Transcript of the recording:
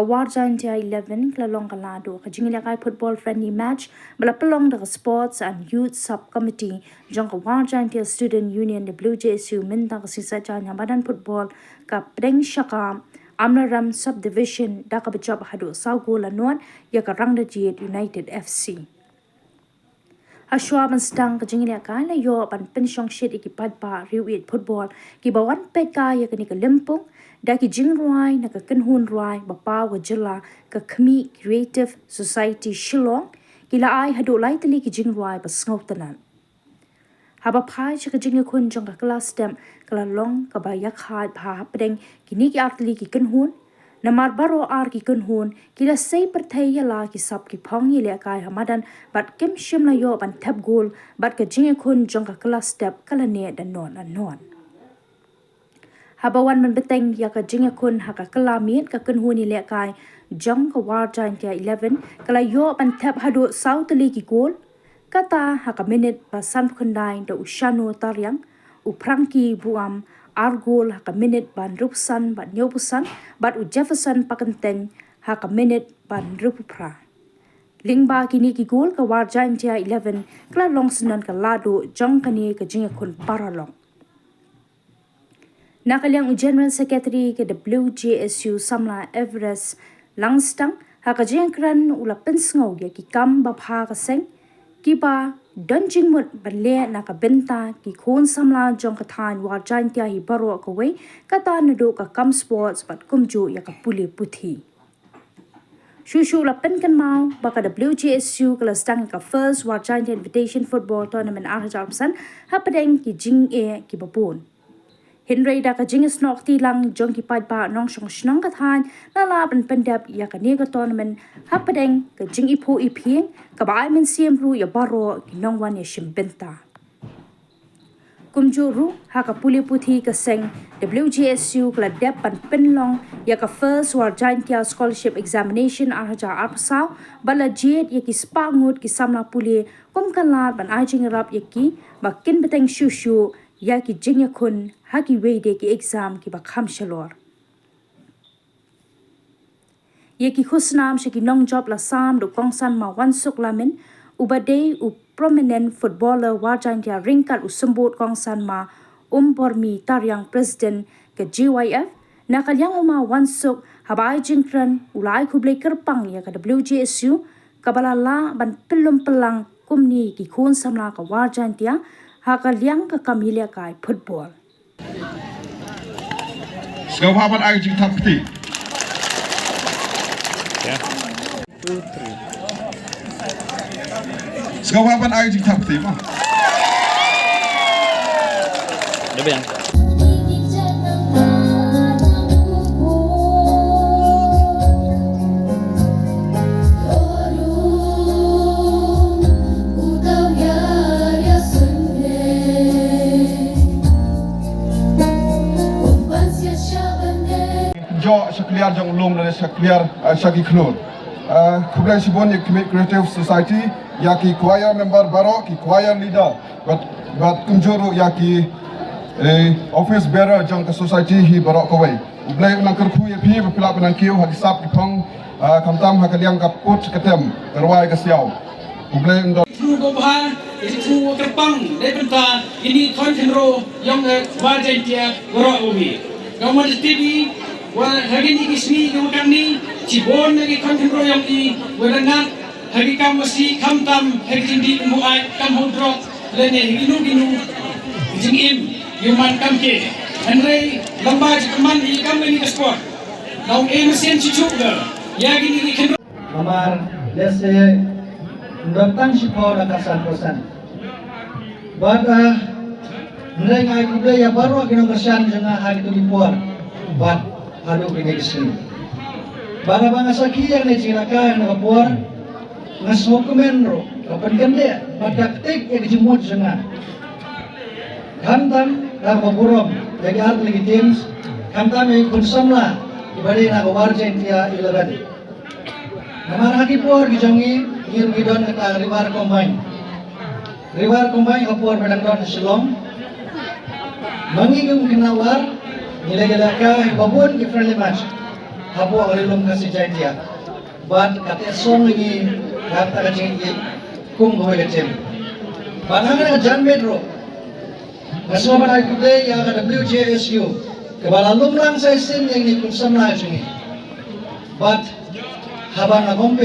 War Jaiñtia XI klalong kalado ka jingilakay football friendly match balapalong da sports and youth subcommittee jong ka War Jaiñtia Student Union WJSU minta ka sisa janya badan football ka preng shaka Amnaram subdivision da ka bajab hadu saugo lanuan ya ka Rangdajied United FC Ashwa ban stang ka jingilakay na yo ban pensyong shit ikipad pa riwit football ki bawan peka ya ka ni ka limpong Daki jingruai na kakenhun ruai bapa wajela ka Khmer Creative Society Shillong kila ai hadu lai tali ki jingruai basngau tanan. Haba pai ka jingakun jong ka kelas stem kala long ka bayak hat pa hapdeng kini ki artli ki kenhun namar baro ar ki kenhun kila sei perthai yala ki sap ki phong yele kai hamadan bat kem shim la yo ban tap gol bat ka jingakun jong ka kelas step kala ne dan non. Habawan man beteng ya ka jingakun haka kelamit ka kenhuni lekai jong ka War Jaiñtia XI kala yo ban tap hadu sautali ki gol kata haka minute ba san khundai da ushano taryang uprangki buam argol haka minute ban rupsan ban nyopusan bat u Jefferson pakanteng haka minute ban rupupra lingba kini ki gol ka War Jaiñtia XI kala longsunan ka lado jong kani ka jingakun paralong Nakaliang General Secretary ke WJSU Samla Everest Langstang hakajeng kran ula pensngau ya ki kam bapha ka seng ki ba donjing mut balle na ka benta ki khon samla jong ka than War Jaiñtia hi baro ka we kata na do ka kam sports bat kumju ya ka puli puthi Shushu la pen kan mau baka WJSU kala stang ka first War Jaiñtia Invitation Football Tournament arjarpsan hapadeng ki jing e ki babon Henry da ka jingis nok ti lang jong ki pad pa nong shong shnong ka than na la ban pendap ya ka ne ka tournament hapadeng ka jing ipo ipieng ka bai men siem ru ya baro ki nong wan ya shimbenta kumjuru ha ka puli puthi ka seng WJSU kala dep pan penlong ya ka first War Jaiñtia scholarship examination arhaja apsau bala jed ya ki spangut ki samla puli kum kan la ban ajing rap ya ki makin beteng shushu ya ki jingakun haki wede ki exam ki bakham shalor ye ki khusnam she ki nong job la sam do kongsan ma wan suk lamin ubade u prominent footballer War Jaiñtia ringkat usembut kongsan ma bormi taryang president ke GYF nakalyang uma wan suk habai jingkran ulai khublei kerpang ya ka WJSU kabala la ban pelum pelang kumni ki khon samla ka War Jaiñtia hakaliang ka kamilia kai football Skawapan ay jing tapti. Yeah. 2, 3. Skawapan ay jing tapti mo. Udah bang. Jo sekalian jong ulum dan sekalian syaki klon. Kemudian sibon yang Khmer Creative Society yaki choir member baru ki choir leader bat kunjuru yaki office bearer jong ke society hi baru kawai. Blai unang kerpu ya pi berpilak penangkiu hagi sap ki pang kamtam hakaliang kaput ketem terwai ke siau. Blai undang Kru Gobha is kru kerpang depenta ini kontenro yang War Jaiñtia baru umi. Kamu TV hari ini kismi kemudian ni cibon lagi kontenro yang di wadangat hari kamu masih kamtam hari tinggi muai kamu drop lene ginu jingim yuman kamke Henry lamba teman di kamu ini ke sport naung mesin cucuk ke ya gini kenro हमार जैसे नर्तन शिपाव नकाsan kosan baga ngai kuble ya baru kino kersan janga hari tu dipuar bat hadu kini kesini baga banga saki yang ne cilaka na kapuar ngas dokumen ro kapan gende badak tek ya dijemut janga kantam ka kaburom jadi art lagi teams kantam yang kunsamla ibadi na War Jaiñtia XI namar haki puar gijongi ngir gidon kata ribar combine kapuar pedang don Shillong mangi yung kinawar nilagala ka babon ki friendly match habu ang rilum kasi Jaiñtia. But kate song lagi kata kacing kung goy kacim. But hanggang Jan Medro. Kasama na today yang WJSU. Kebalalum lang sa isin yang ni kusam na chingi. But habang nagompe